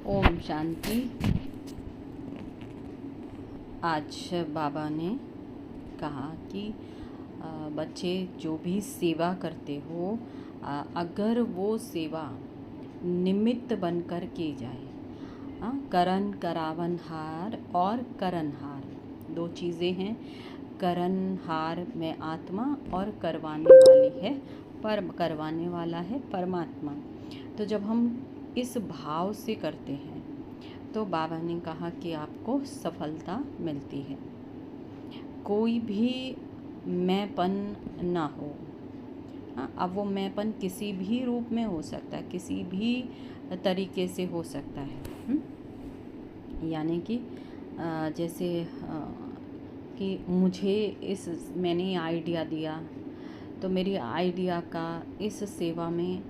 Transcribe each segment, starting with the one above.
ओम शांति। आज बाबा ने कहा कि बच्चे जो भी सेवा करते हो, अगर वो सेवा निमित्त बनकर की जाए, करन करावनहार और करनहार दो चीज़ें हैं। करनहार में आत्मा और करवाने वाली है करवाने वाला है परमात्मा। तो जब हम इस भाव से करते हैं तो बाबा ने कहा कि आपको सफलता मिलती है। कोई भी मैंपन ना हो। अब वो मैंपन किसी भी रूप में हो सकता है, किसी भी तरीके से हो सकता है। यानी कि जैसे कि मैंने आइडिया दिया तो मेरी आइडिया का इस सेवा में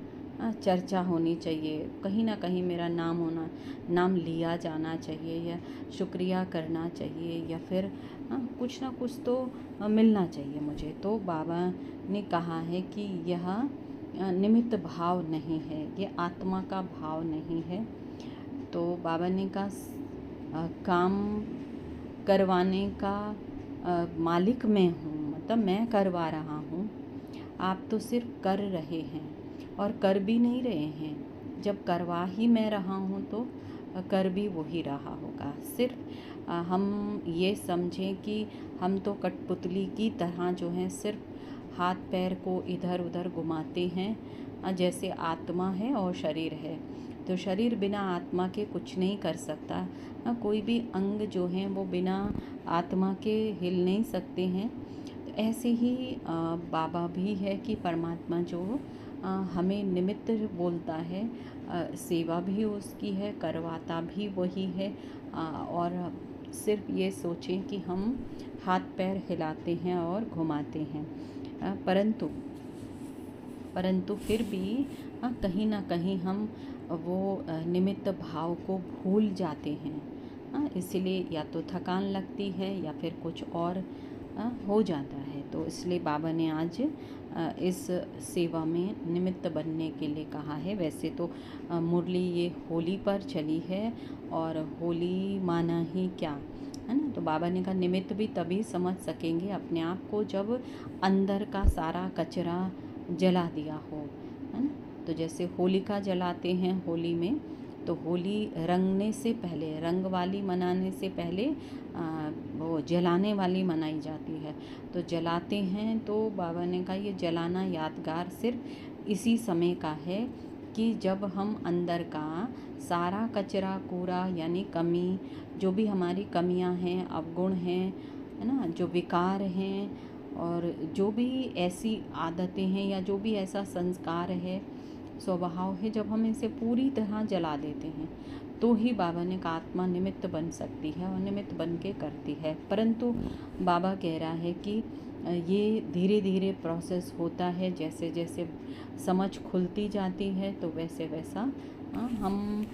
चर्चा होनी चाहिए, कहीं ना कहीं मेरा नाम लिया जाना चाहिए, या शुक्रिया करना चाहिए, या फिर कुछ ना कुछ तो मिलना चाहिए मुझे। तो बाबा ने कहा है कि यह निमित्त भाव नहीं है, ये आत्मा का भाव नहीं है। तो बाबा ने कहा काम करवाने का मालिक मैं हूँ, मतलब मैं करवा रहा हूँ, आप तो सिर्फ कर रहे हैं और कर भी नहीं रहे हैं। जब करवा ही मैं रहा हूँ तो कर भी वही रहा होगा। सिर्फ हम ये समझें कि हम तो कठपुतली की तरह जो है सिर्फ हाथ पैर को इधर उधर घुमाते हैं, जैसे आत्मा है और शरीर है। तो शरीर बिना आत्मा के कुछ नहीं कर सकता। कोई भी अंग जो हैं वो बिना आत्मा के हिल नहीं सकते हैं। तो ऐसे ही बाबा भी है कि परमात्मा जो हमें निमित्त बोलता है, सेवा भी उसकी है, करवाता भी वही है। और सिर्फ ये सोचें कि हम हाथ पैर हिलाते हैं और घुमाते हैं, परंतु फिर भी कहीं ना कहीं हम वो निमित्त भाव को भूल जाते हैं। इसलिए या तो थकान लगती है या फिर कुछ और हो जाता है। तो इसलिए बाबा ने आज इस सेवा में निमित्त बनने के लिए कहा है। वैसे तो मुरली ये होली पर चली है, और होली माना ही क्या है ना। तो बाबा ने कहा निमित्त भी तभी समझ सकेंगे अपने आप को जब अंदर का सारा कचरा जला दिया हो, है ना। तो जैसे होलिका जलाते हैं होली में, तो होली रंगने से पहले, रंग वाली मनाने से पहले वो जलाने वाली मनाई जाती है। तो जलाते हैं तो बाबा ने कहा ये जलाना यादगार सिर्फ इसी समय का है कि जब हम अंदर का सारा कचरा कूड़ा यानी कमी, जो भी हमारी कमियां हैं, अवगुण हैं, है ना, जो विकार हैं, और जो भी ऐसी आदतें हैं या जो भी ऐसा संस्कार है, स्वभाव है, जब हम इसे पूरी तरह जला देते हैं तो ही बाबा ने कहा आत्मा निमित्त बन सकती है और निमित्त बन के करती है। परंतु बाबा कह रहा है कि ये धीरे धीरे प्रोसेस होता है। जैसे जैसे समझ खुलती जाती है तो वैसे वैसा हम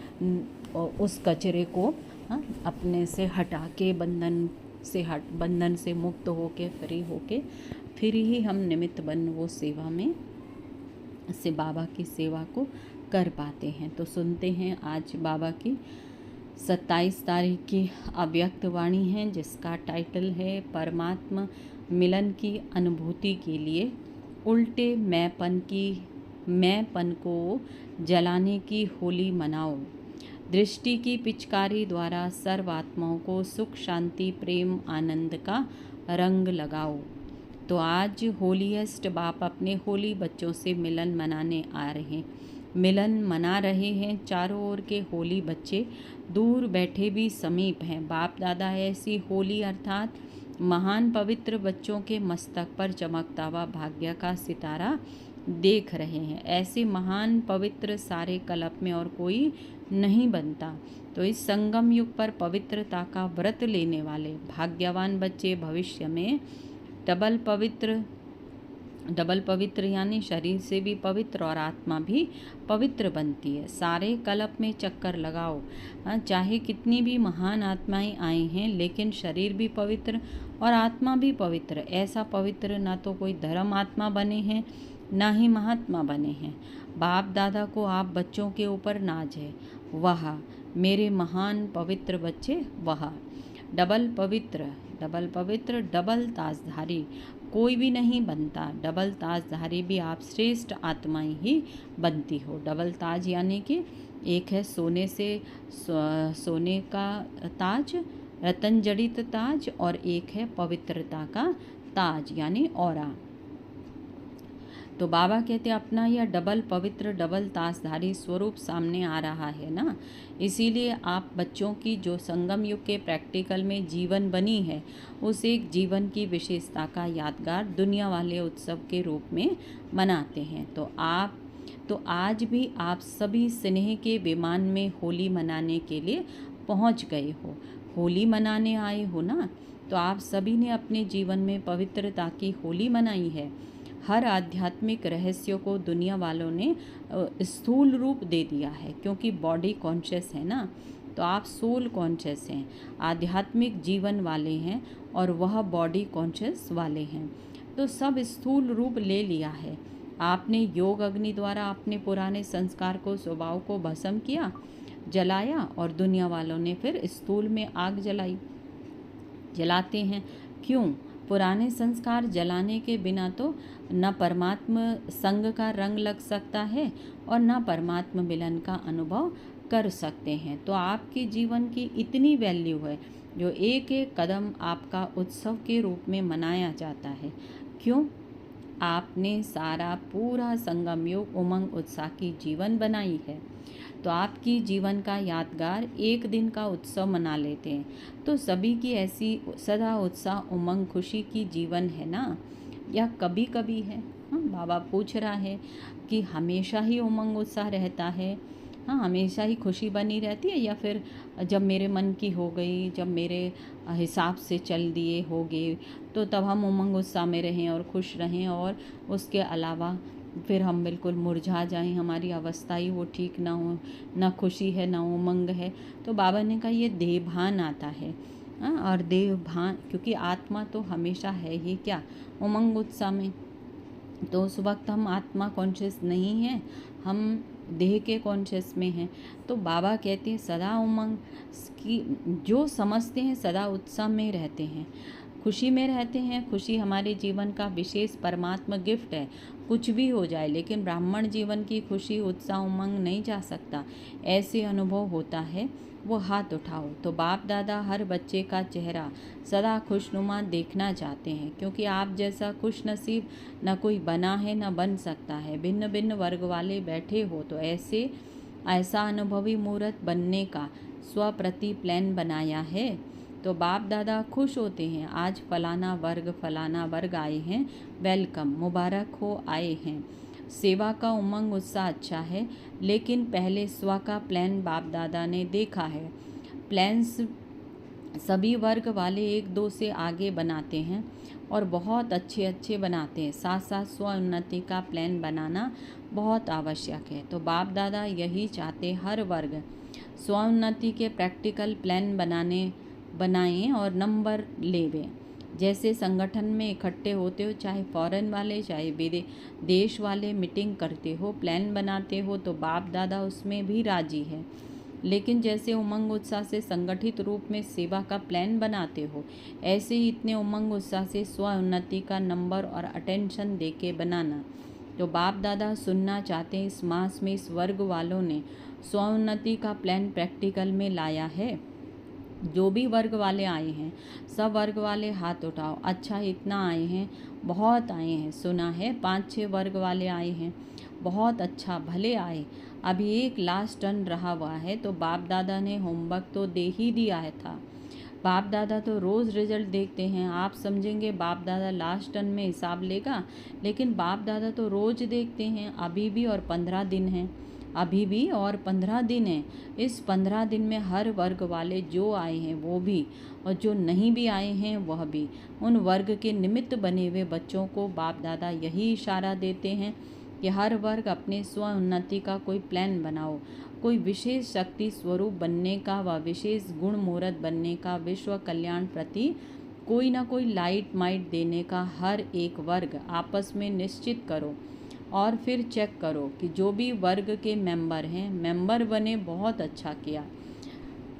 उस कचरे को अपने से हटा के बंधन से मुक्त होके, फ्री होके, फिर ही हम निमित्त बन वो सेवा में से बाबा की सेवा को कर पाते हैं। तो सुनते हैं आज बाबा की 27 तारीख की अव्यक्त वाणी है, जिसका टाइटल है परमात्मा मिलन की अनुभूति के लिए उल्टे मैंपन को जलाने की होली मनाओ। दृष्टि की पिचकारी द्वारा सर्व आत्माओं को सुख, शांति, प्रेम, आनंद का रंग लगाओ। तो आज होलीएस्ट बाप अपने होली बच्चों से मिलन मनाने आ रहे हैं, मिलन मना रहे हैं। चारों ओर के होली बच्चे दूर बैठे भी समीप हैं। बाप दादा ऐसी होली अर्थात महान पवित्र बच्चों के मस्तक पर चमकता हुआ भाग्य का सितारा देख रहे हैं। ऐसे महान पवित्र सारे कल्प में और कोई नहीं बनता। तो इस संगम युग पर पवित्रता का व्रत लेने वाले भाग्यवान बच्चे भविष्य में डबल पवित्र यानी शरीर से भी पवित्र और आत्मा भी पवित्र बनती है। सारे कल्प में चक्कर लगाओ, चाहे कितनी भी महान आत्माएं आई हैं, लेकिन शरीर भी पवित्र और आत्मा भी पवित्र। ऐसा पवित्र ना तो कोई धर्म आत्मा बने हैं, ना ही महात्मा बने हैं। बाप दादा को आप बच्चों के ऊपर नाज है। वाह मेरे महान पवित्र बच्चे, वाह। डबल पवित्र, डबल पवित्र, डबल ताजधारी कोई भी नहीं बनता। डबल ताजधारी भी आप श्रेष्ठ आत्माएं ही बनती हो। डबल ताज यानी कि एक है सोने से सोने का ताज, रतन जड़ित ताज, और एक है पवित्रता का ताज यानी ऑरा। तो बाबा कहते हैं अपना यह डबल पवित्र डबल ताजधारी स्वरूप सामने आ रहा है ना, इसीलिए आप बच्चों की जो संगम युग के प्रैक्टिकल में जीवन बनी है उस एक जीवन की विशेषता का यादगार दुनिया वाले उत्सव के रूप में मनाते हैं। तो आज भी आप सभी स्नेह के विमान में होली मनाने के लिए पहुंच गए हो। होली मनाने आए हो ना, तो आप सभी ने अपने जीवन में पवित्रता की होली मनाई है। हर आध्यात्मिक रहस्य को दुनिया वालों ने स्थूल रूप दे दिया है, क्योंकि बॉडी कॉन्शियस है ना, तो आप सोल कॉन्शियस हैं, आध्यात्मिक जीवन वाले हैं, और वह बॉडी कॉन्शियस वाले हैं। तो सब स्थूल रूप ले लिया है। आपने योग अग्नि द्वारा अपने पुराने संस्कार को, स्वभाव को भस्म किया, जलाया, और दुनिया वालों ने फिर स्थूल में आग जलाते हैं। क्यों? पुराने संस्कार जलाने के बिना तो न परमात्मा संग का रंग लग सकता है और न परमात्मा मिलन का अनुभव कर सकते हैं। तो आपके जीवन की इतनी वैल्यू है जो एक एक कदम आपका उत्सव के रूप में मनाया जाता है। क्यों? आपने सारा पूरा संगम योग उमंग उत्साह की जीवन बनाई है। तो आपकी जीवन का यादगार एक दिन का उत्सव मना लेते हैं। तो सभी की ऐसी सदा उत्साह उमंग खुशी की जीवन है ना, या कभी कभी है? हाँ, बाबा पूछ रहा है कि हमेशा ही उमंग उत्साह रहता है, हाँ हमेशा ही खुशी बनी रहती है, या फिर जब मेरे मन की हो गई, जब मेरे हिसाब से चल दिए हो गए, तो तब हम उमंग उत्साह में रहें और खुश रहें, और उसके अलावा फिर हम बिल्कुल मुरझा जाएं, हमारी अवस्था ही वो ठीक ना हो, ना खुशी है ना उमंग है। तो बाबा ने कहा ये देहभान आता है। और देहभान, क्योंकि आत्मा तो हमेशा है ही क्या, उमंग उत्साह में। तो उस वक्त हम आत्मा कॉन्शियस नहीं है, हम देह के कॉन्शियस में हैं। तो बाबा कहते हैं सदा उमंग की, जो समझते हैं सदा उत्साह में रहते हैं, खुशी में रहते हैं। खुशी हमारे जीवन का विशेष परमात्मा गिफ्ट है। कुछ भी हो जाए, लेकिन ब्राह्मण जीवन की खुशी उत्साह उमंग नहीं जा सकता। ऐसे अनुभव होता है, वो हाथ उठाओ। तो बाप दादा हर बच्चे का चेहरा सदा खुशनुमा देखना चाहते हैं, क्योंकि आप जैसा खुश नसीब न कोई बना है न बन सकता है। भिन्न भिन्न वर्ग वाले बैठे हो, तो ऐसा अनुभवी मूर्त बनने का स्वप्रति प्लान बनाया है। तो बाप दादा खुश होते हैं, आज फलाना वर्ग आए हैं, वेलकम, मुबारक हो आए हैं। सेवा का उमंग उत्साह अच्छा है, लेकिन पहले स्व का प्लान बाप दादा ने देखा है। प्लान्स सभी वर्ग वाले एक दो से आगे बनाते हैं और बहुत अच्छे अच्छे बनाते हैं। साथ साथ स्व उन्नति का प्लान बनाना बहुत आवश्यक है। तो बाप दादा यही चाहते हर वर्ग स्व उन्नति के प्रैक्टिकल प्लान बनाएं और नंबर लेवें। जैसे संगठन में इकट्ठे होते हो, चाहे फॉरेन वाले चाहे देश वाले मीटिंग करते हो, प्लान बनाते हो, तो बाप दादा उसमें भी राजी है। लेकिन जैसे उमंग उत्साह से संगठित रूप में सेवा का प्लान बनाते हो, ऐसे ही इतने उमंग उत्साह से स्व उन्नति का नंबर और अटेंशन दे के बनाना। तो बाप दादा सुनना चाहते हैं इस मास में इस वर्ग वालों ने स्व उन्नति का प्लान प्रैक्टिकल में लाया है। जो भी वर्ग वाले आए हैं, सब वर्ग वाले हाथ उठाओ। अच्छा इतना आए हैं, बहुत आए हैं, सुना है 5-6 वर्ग वाले आए हैं, बहुत अच्छा, भले आए। अभी एक लास्ट टर्न रहा हुआ है, तो बाप दादा ने होमवर्क तो दे ही दिया है था। बाप दादा तो रोज़ रिजल्ट देखते हैं। आप समझेंगे बाप दादा लास्ट टर्न में हिसाब लेगा, लेकिन बाप दादा तो रोज़ देखते हैं। अभी भी और 15 दिन हैं, अभी भी और 15 दिन हैं। इस 15 दिन में हर वर्ग वाले जो आए हैं वो भी, और जो नहीं भी आए हैं वह भी, उन वर्ग के निमित्त बने हुए बच्चों को बाप दादा यही इशारा देते हैं कि हर वर्ग अपने स्व उन्नति का कोई प्लान बनाओ, कोई विशेष शक्ति स्वरूप बनने का व विशेष गुण मूर्त बनने का, विश्व कल्याण प्रति कोई ना कोई लाइट माइट देने का हर एक वर्ग आपस में निश्चित करो। और फिर चेक करो कि जो भी वर्ग के मेंबर हैं, मेंबर बने, बहुत अच्छा किया,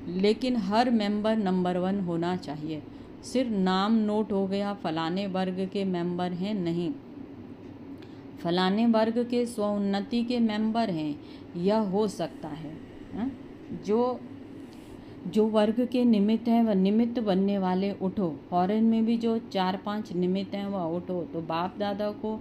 लेकिन हर मेंबर नंबर 1 होना चाहिए। सिर्फ नाम नोट हो गया फलाने वर्ग के मेंबर हैं, नहीं, फलाने वर्ग के स्वोन्नति के मेंबर हैं, यह हो सकता है। हाँ? जो वर्ग के निमित्त हैं वह निमित्त बनने वाले उठो। फॉरेन में भी जो 4-5 निमित्त हैं वह उठो। तो बाप दादा को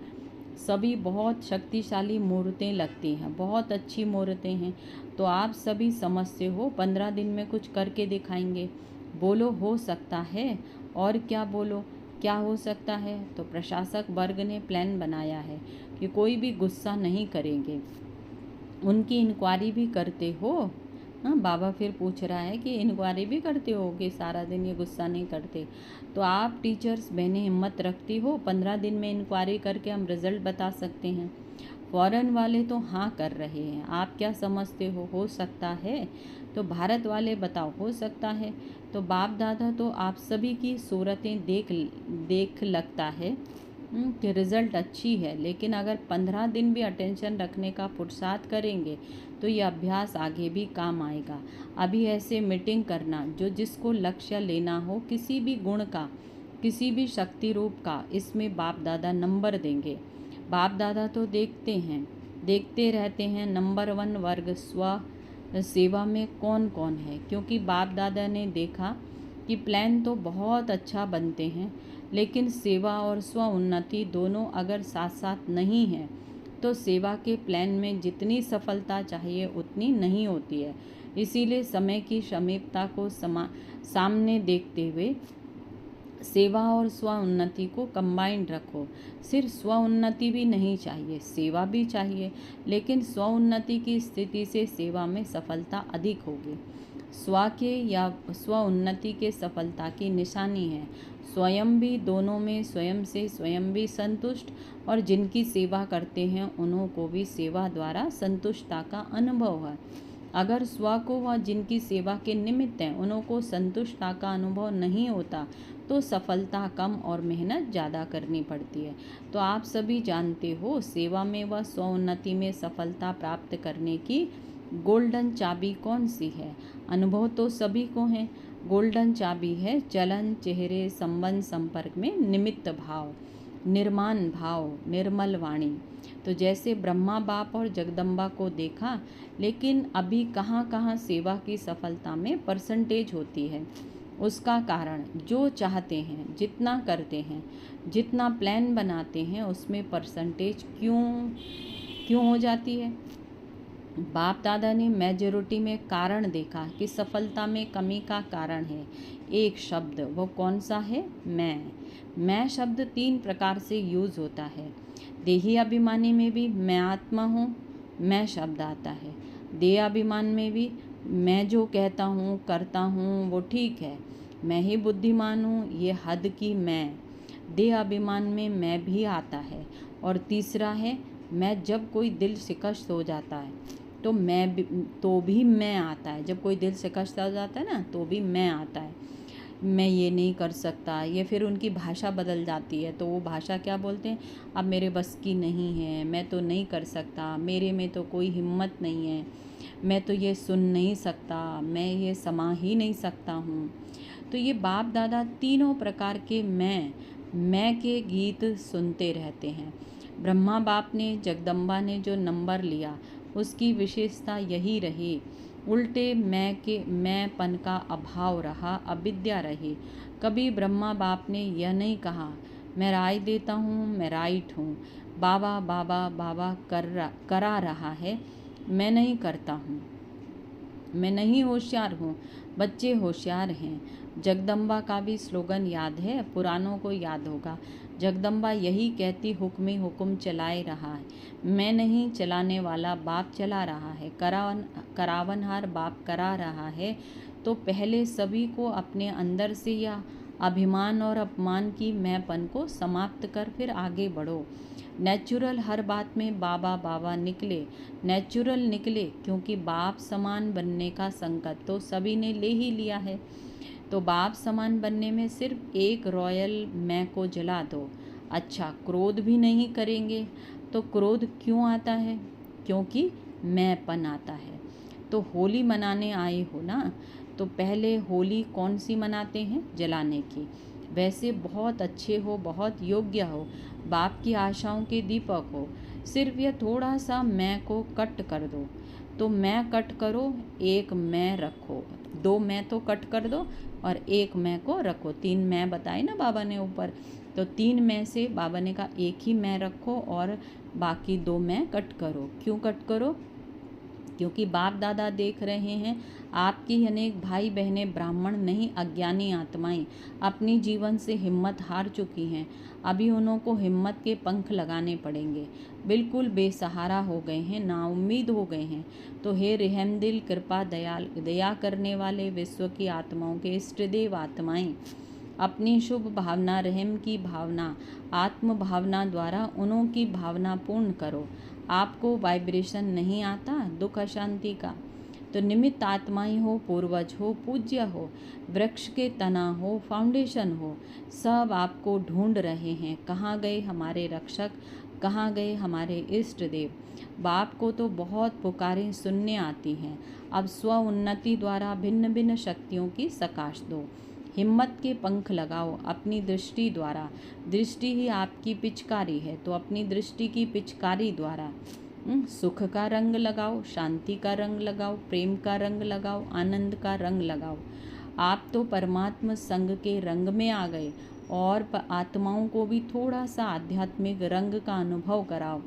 सभी बहुत शक्तिशाली मूर्तें लगती हैं, बहुत अच्छी मूर्तें हैं। तो आप सभी समझते हो 15 दिन में कुछ करके दिखाएंगे। बोलो हो सकता है, और क्या बोलो, क्या हो सकता है। तो प्रशासक वर्ग ने प्लान बनाया है कि कोई भी गुस्सा नहीं करेंगे। उनकी इंक्वायरी भी करते हो। हाँ, बाबा फिर पूछ रहा है कि इंक्वायरी भी करते हो कि सारा दिन ये गुस्सा नहीं करते। तो आप टीचर्स बहनें हिम्मत रखती हो, 15 दिन में इंक्वायरी करके हम रिज़ल्ट बता सकते हैं। फॉरेन वाले तो हाँ कर रहे हैं, आप क्या समझते हो सकता है। तो भारत वाले बताओ हो सकता है। तो बाप दादा तो आप सभी की सूरतें देख लगता है कि रिज़ल्ट अच्छी है, लेकिन अगर 15 दिन भी अटेंशन रखने का पुरुषार्थ करेंगे तो ये अभ्यास आगे भी काम आएगा। अभी ऐसे मीटिंग करना, जो जिसको लक्ष्य लेना हो, किसी भी गुण का, किसी भी शक्ति रूप का, इसमें बाप दादा नंबर देंगे। बाप दादा तो देखते रहते हैं नंबर 1 वर्ग स्व सेवा में कौन कौन है, क्योंकि बाप दादा ने देखा कि प्लान तो बहुत अच्छा बनते हैं, लेकिन सेवा और स्व उन्नति दोनों अगर साथ साथ नहीं है तो सेवा के प्लान में जितनी सफलता चाहिए उतनी नहीं होती है। इसीलिए समय की समीपता को सामने देखते हुए सेवा और स्व उन्नति को कंबाइंड रखो। सिर्फ स्व उन्नति भी नहीं चाहिए, सेवा भी चाहिए, लेकिन स्व उन्नति की स्थिति से सेवा में सफलता अधिक होगी। स्व के या स्व उन्नति के सफलता की निशानी है स्वयं भी, दोनों में स्वयं से स्वयं भी संतुष्ट, और जिनकी सेवा करते हैं उन्हों को भी सेवा द्वारा संतुष्टता का अनुभव है। अगर स्व को व जिनकी सेवा के निमित्त हैं उन्हों को संतुष्टता का अनुभव नहीं होता तो सफलता कम और मेहनत ज़्यादा करनी पड़ती है। तो आप सभी जानते हो सेवा में व स्वोन्नति में सफलता प्राप्त करने की गोल्डन चाबी कौन सी है। अनुभव तो सभी को है। गोल्डन चाबी है चलन, चेहरे, संबंध, संपर्क में निमित्त भाव, निर्माण भाव, निर्मल वाणी। तो जैसे ब्रह्मा बाप और जगदम्बा को देखा, लेकिन अभी कहाँ कहाँ सेवा की सफलता में परसेंटेज होती है। उसका कारण जो चाहते हैं, जितना करते हैं, जितना प्लान बनाते हैं, उसमें परसेंटेज क्यों हो जाती है। बाप दादा ने मेजॉरिटी में कारण देखा कि सफलता में कमी का कारण है एक शब्द, वो कौन सा है, मैं शब्द 3 प्रकार से यूज़ होता है। देही अभिमानी में भी मैं आत्मा हूँ, मैं शब्द आता है। देह अभिमान में भी मैं जो कहता हूँ करता हूँ वो ठीक है, मैं ही बुद्धिमान हूँ, ये हद की मैं। देह अभिमान में मैं भी आता है। और तीसरा है मैं, जब कोई दिल शिकस्त हो जाता है तो भी मैं आता है। जब कोई दिल शिकस्त हो जाता है ना तो भी मैं आता है। मैं ये नहीं कर सकता, ये फिर उनकी भाषा बदल जाती है। तो वो भाषा क्या बोलते हैं, अब मेरे बस की नहीं है, मैं तो नहीं कर सकता, मेरे में तो कोई हिम्मत नहीं है, मैं तो ये सुन नहीं सकता, मैं ये समा ही नहीं सकता हूँ। तो ये बाप दादा तीनों प्रकार के मैं के गीत सुनते रहते हैं। ब्रह्मा बाप ने, जगदम्बा ने जो नंबर लिया उसकी विशेषता यही रही, उल्टे मैंपन का अभाव रहा, अविद्या रही। कभी ब्रह्मा बाप ने यह नहीं कहा मैं राय देता हूँ, मैं राइट हूँ, बाबा बाबा बाबा करा रहा है, मैं नहीं करता हूँ, मैं नहीं होशियार हूँ, बच्चे होशियार हैं। जगदम्बा का भी स्लोगन याद है, पुरानों को याद होगा। जगदम्बा यही कहती हुक्म हुक्म चलाए रहा है, मैं नहीं चलाने वाला बाप चला रहा है, करावनहार बाप करा रहा है। तो पहले सभी को अपने अंदर से या अभिमान और अपमान की मैंपन को समाप्त कर फिर आगे बढ़ो। नेचुरल हर बात में बाबा बाबा निकले, नेचुरल निकले, क्योंकि बाप समान बनने का संकल्प तो सभी ने ले ही लिया है। तो बाप समान बनने में सिर्फ एक रॉयल मैं को जला दो। अच्छा, क्रोध भी नहीं करेंगे, तो क्रोध क्यों आता है? क्योंकि मैंपन आता है। तो होली मनाने आए हो ना, तो पहले होली कौन सी मनाते हैं? जलाने की। वैसे बहुत अच्छे हो, बहुत योग्य हो, बाप की आशाओं के दीपक हो, सिर्फ यह थोड़ा सा मैं को कट कर दो। तो मैं कट करो, एक मैं रखो, दो मैं तो कट कर दो और एक मैं को रखो। तीन मैं बताए ना बाबा ने ऊपर, तो तीन मैं से बाबा ने कहा एक ही मैं रखो और बाकी दो मैं कट करो। क्यों कट करो? क्योंकि बाप दादा देख रहे हैं आपकी अनेक भाई बहनें ब्राह्मण नहीं, अज्ञानी आत्माएं अपनी जीवन से हिम्मत हार चुकी हैं। अभी उनको हिम्मत के पंख लगाने पड़ेंगे। बिल्कुल बेसहारा हो गए हैं, नाउम्मीद हो गए हैं। तो हे रहमदिल, कृपा दयाल, दया करने वाले विश्व की आत्माओं के इष्टदेव आत्माएं, अपनी शुभ भावना, रहम की भावना, आत्म भावना द्वारा उन्हों की भावना पूर्ण करो। आपको वाइब्रेशन नहीं आता दुख अशांति का, तो निमित्त आत्माएं हो, पूर्वज हो, पूज्य हो, वृक्ष के तना हो, फाउंडेशन हो, सब आपको ढूंढ रहे हैं। कहाँ गए हमारे रक्षक, कहाँ गए हमारे इष्ट देव? बाप को तो बहुत पुकारें सुनने आती हैं। अब स्व उन्नति द्वारा भिन्न भिन्न शक्तियों की सकाश दो। हिम्मत के पंख लगाओ अपनी दृष्टि द्वारा। दृष्टि ही आपकी पिचकारी है, तो अपनी दृष्टि की पिचकारी द्वारा सुख का रंग लगाओ, शांति का रंग लगाओ, प्रेम का रंग लगाओ, आनंद का रंग लगाओ। आप तो परमात्मा संग के रंग में आ गए और आत्माओं को भी थोड़ा सा आध्यात्मिक रंग का अनुभव कराओ।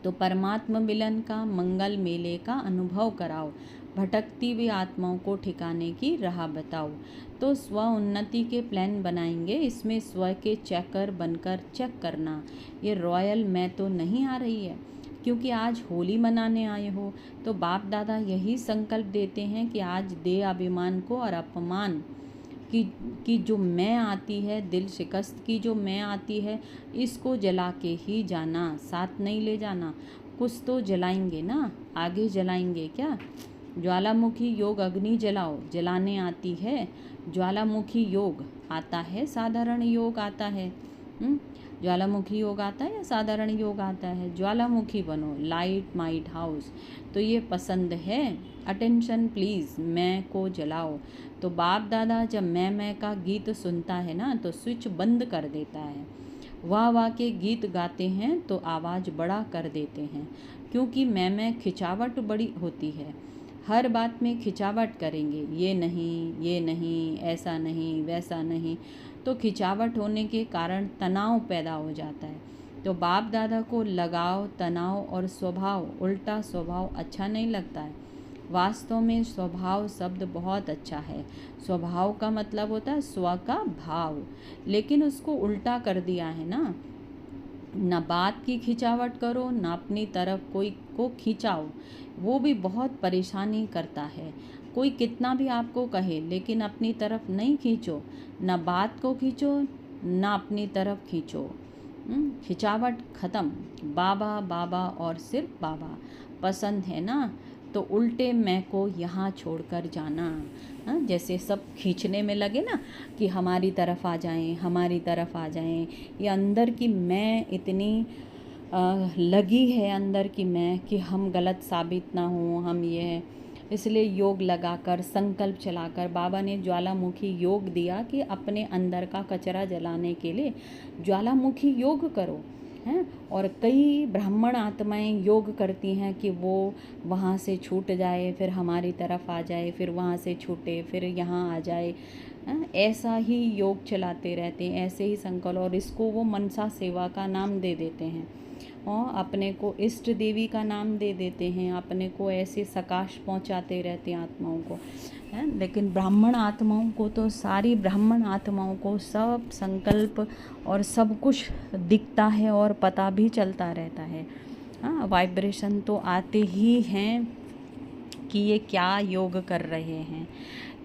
तो परमात्मा मिलन का, मंगल मेले का अनुभव कराओ। भटकती हुई आत्माओं को ठिकाने की राह बताओ। तो स्व उन्नति के प्लान बनाएंगे, इसमें स्व के चेकर बनकर चेक करना, ये रॉयल मैं तो नहीं आ रही है। क्योंकि आज होली मनाने आए हो, तो बाप दादा यही संकल्प देते हैं कि आज देह अभिमान को और अपमान की जो मैं आती है, दिल शिकस्त की जो मैं आती है, इसको जला के ही जाना, साथ नहीं ले जाना। कुछ तो जलाएंगे ना, आगे जलाएंगे क्या? ज्वालामुखी योग अग्नि जलाओ, जलाने आती है। ज्वालामुखी योग आता है, साधारण योग आता है। ज्वालामुखी योग आता है या साधारण योग आता है? ज्वालामुखी बनो, लाइट माइट हाउस। तो ये पसंद है। अटेंशन प्लीज़, मैं को जलाओ। तो बाप दादा जब मैं का गीत सुनता है ना, तो स्विच बंद कर देता है। वाह वाह के गीत गाते हैं तो आवाज़ बड़ा कर देते हैं, क्योंकि मैं खिंचावट बड़ी होती है। हर बात में खिंचावट करेंगे, ये नहीं, ऐसा नहीं, वैसा नहीं, तो खिंचावट होने के कारण तनाव पैदा हो जाता है। तो बाप दादा को लगाव, तनाव और स्वभाव, उल्टा स्वभाव अच्छा नहीं लगता है। वास्तव में स्वभाव शब्द बहुत अच्छा है। स्वभाव का मतलब होता है स्व का भाव, लेकिन उसको उल्टा कर दिया है ना। ना बात की खिंचावट करो, ना अपनी तरफ कोई को खिंचाओ, वो भी बहुत परेशानी करता है। कोई कितना भी आपको कहे, लेकिन अपनी तरफ नहीं खींचो। ना बात को खींचो, ना अपनी तरफ खींचो। खिंचावट ख़त्म। बाबा बाबा और सिर्फ बाबा पसंद है ना, तो उल्टे मैं को यहाँ छोड़कर जाना। जैसे सब खींचने में लगे ना कि हमारी तरफ आ जाएं, हमारी तरफ आ जाएं, ये अंदर की मैं इतनी लगी है, अंदर की मैं, कि हम गलत साबित ना हो, हम ये है। इसलिए योग लगाकर, संकल्प चलाकर बाबा ने ज्वालामुखी योग दिया कि अपने अंदर का कचरा जलाने के लिए ज्वालामुखी योग करो हैं। और कई ब्राह्मण आत्माएं योग करती हैं कि वो वहाँ से छूट जाए, फिर हमारी तरफ आ जाए, फिर वहाँ से छूटे, फिर यहाँ आ जाए। ऐसा ही योग चलाते रहते हैं, ऐसे ही संकल्प, और इसको वो मनसा सेवा का नाम दे देते हैं और अपने को इष्ट देवी का नाम दे देते हैं। अपने को ऐसे सकाश पहुंचाते रहते हैं आत्माओं को, है। लेकिन ब्राह्मण आत्माओं को तो, सारी ब्राह्मण आत्माओं को सब संकल्प और सब कुछ दिखता है और पता भी चलता रहता है। हाँ, वाइब्रेशन तो आते ही हैं कि ये क्या योग कर रहे हैं।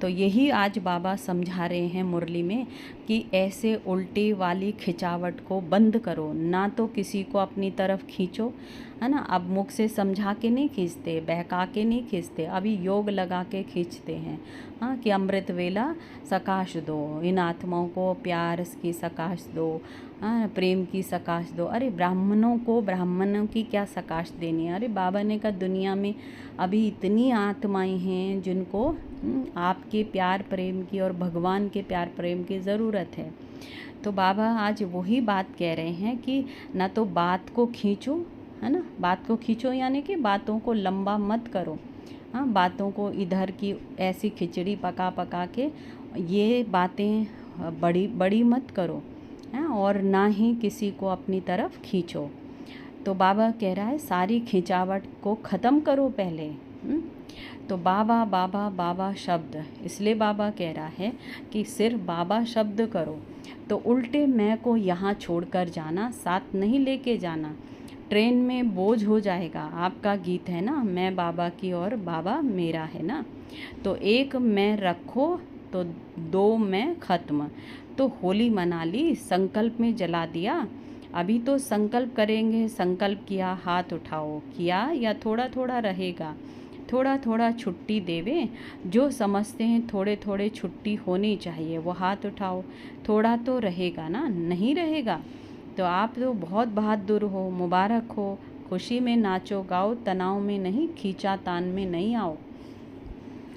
तो यही आज बाबा समझा रहे हैं मुरली में कि ऐसे उल्टी वाली खिंचावट को बंद करो। ना तो किसी को अपनी तरफ खींचो, है ना। अब मुख से समझा के नहीं खींचते, बहका के नहीं खींचते, अभी योग लगा के खींचते हैं। हाँ, कि अमृत वेला सकाश दो, इन आत्माओं को प्यार की सकाश दो, हाँ, प्रेम की सकाश दो। अरे ब्राह्मणों को ब्राह्मणों की क्या सकाश देनी है? अरे बाबा ने कहा दुनिया में अभी इतनी आत्माएं हैं जिनको आपके प्यार प्रेम की और भगवान के प्यार प्रेम की ज़रूरत है। तो बाबा आज वही बात कह रहे हैं कि ना तो बात को खींचो, है ना, बात को खींचो यानी कि बातों को लंबा मत करो। हाँ, बातों को इधर की ऐसी खिचड़ी पका पका के ये बातें बड़ी बड़ी मत करो, हैं, और ना ही किसी को अपनी तरफ खींचो। तो बाबा कह रहा है सारी खिंचावट को ख़त्म करो पहले। तो बाबा बाबा बाबा शब्द, इसलिए बाबा कह रहा है कि सिर्फ बाबा शब्द करो। तो उल्टे मैं को यहाँ छोड़कर जाना, साथ नहीं लेके जाना, ट्रेन में बोझ हो जाएगा। आपका गीत है ना, मैं बाबा की और बाबा मेरा, है ना। तो एक मैं रखो तो दो मैं ख़त्म। तो होली मना ली, संकल्प में जला दिया। अभी तो संकल्प करेंगे, संकल्प किया हाथ उठाओ, किया या थोड़ा थोड़ा रहेगा, थोड़ा थोड़ा छुट्टी देवे। जो समझते हैं थोड़े थोड़े छुट्टी होनी चाहिए वो हाथ उठाओ। थोड़ा तो रहेगा ना, नहीं रहेगा तो आप तो बहुत बहादुर हो, मुबारक हो। खुशी में नाचो गाओ, तनाव में नहीं, खींचा तान में नहीं आओ।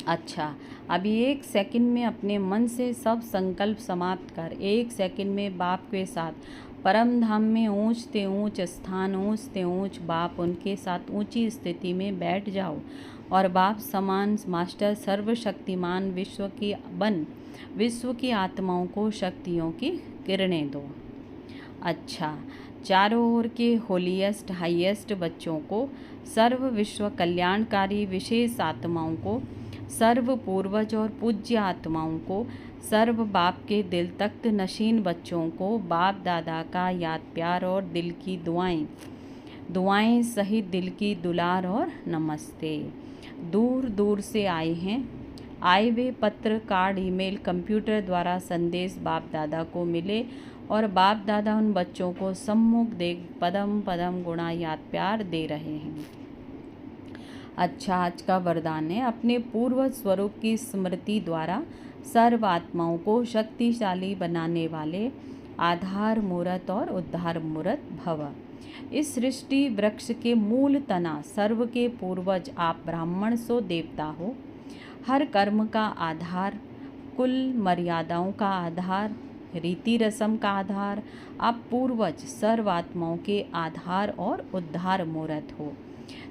अच्छा, अभी 1 सेकंड में अपने मन से सब संकल्प समाप्त कर, 1 सेकंड में बाप के साथ परम धाम में ऊंचते ऊंच स्थान, ऊंचते ऊंच बाप उनके साथ ऊंची स्थिति में बैठ जाओ और बाप समान मास्टर सर्वशक्तिमान विश्व की आत्माओं को शक्तियों की किरणें दो। अच्छा, चारों ओर के होलीएस्ट हाईएस्ट बच्चों को, सर्व विश्व कल्याणकारी विशेष आत्माओं को, सर्व पूर्वज और पूज्य आत्माओं को, सर्व बाप के दिल तख्त नशीन बच्चों को बाप दादा का याद प्यार और दिल की दुआएं सहित दिल की दुलार और नमस्ते। दूर दूर से आए हैं, आए वे पत्र कार्ड ईमेल कंप्यूटर द्वारा संदेश बाप दादा को मिले और बाप दादा उन बच्चों को सम्मुख देख पदम पदम गुणा याद प्यार दे रहे हैं। अच्छा, आज का वरदान है अपने पूर्व स्वरूप की स्मृति द्वारा सर्व आत्माओं को शक्तिशाली बनाने वाले आधार मूर्त और उद्धार मूर्त भव। इस सृष्टि वृक्ष के मूल तना सर्व के पूर्वज आप ब्राह्मण सो देवता हो। हर कर्म का आधार, कुल मर्यादाओं का आधार, रीति रस्म का आधार आप पूर्वज सर्व आत्माओं के आधार और उद्धार मूर्त हो।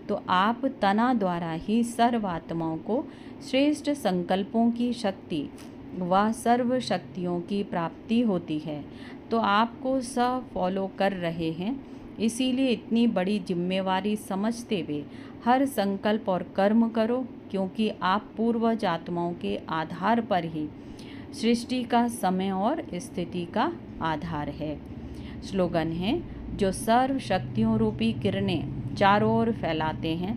तो आप तना द्वारा ही सर्व आत्माओं को श्रेष्ठ संकल्पों की शक्ति व सर्व शक्तियों की प्राप्ति होती है। तो आपको सब फॉलो कर रहे हैं, इसीलिए इतनी बड़ी जिम्मेवारी समझते हुए हर संकल्प और कर्म करो, क्योंकि आप पूर्वज आत्माओं के आधार पर ही सृष्टि का समय और स्थिति का आधार है। स्लोगन है, जो सर्व शक्तियों रूपी किरणें चारों ओर फैलाते हैं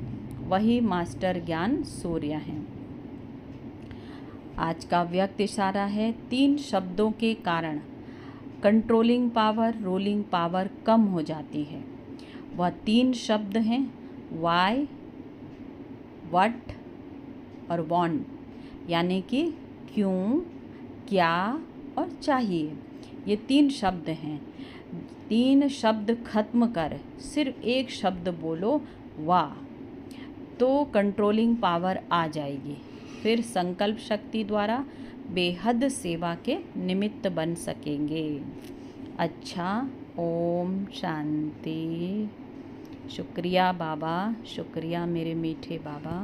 वही मास्टर ज्ञान सूर्य हैं। आज का व्यक्त इशारा है, 3 शब्दों के कारण कंट्रोलिंग पावर रूलिंग पावर कम हो जाती है। वह 3 शब्द हैं, वाई, व्हाट और वांट, यानी कि क्यों, क्या और चाहिए। ये 3 शब्द हैं। 3 शब्द खत्म कर सिर्फ एक शब्द बोलो, वाह, तो कंट्रोलिंग पावर आ जाएगी। फिर संकल्प शक्ति द्वारा बेहद सेवा के निमित्त बन सकेंगे। अच्छा, ओम शांति। शुक्रिया बाबा, शुक्रिया मेरे मीठे बाबा।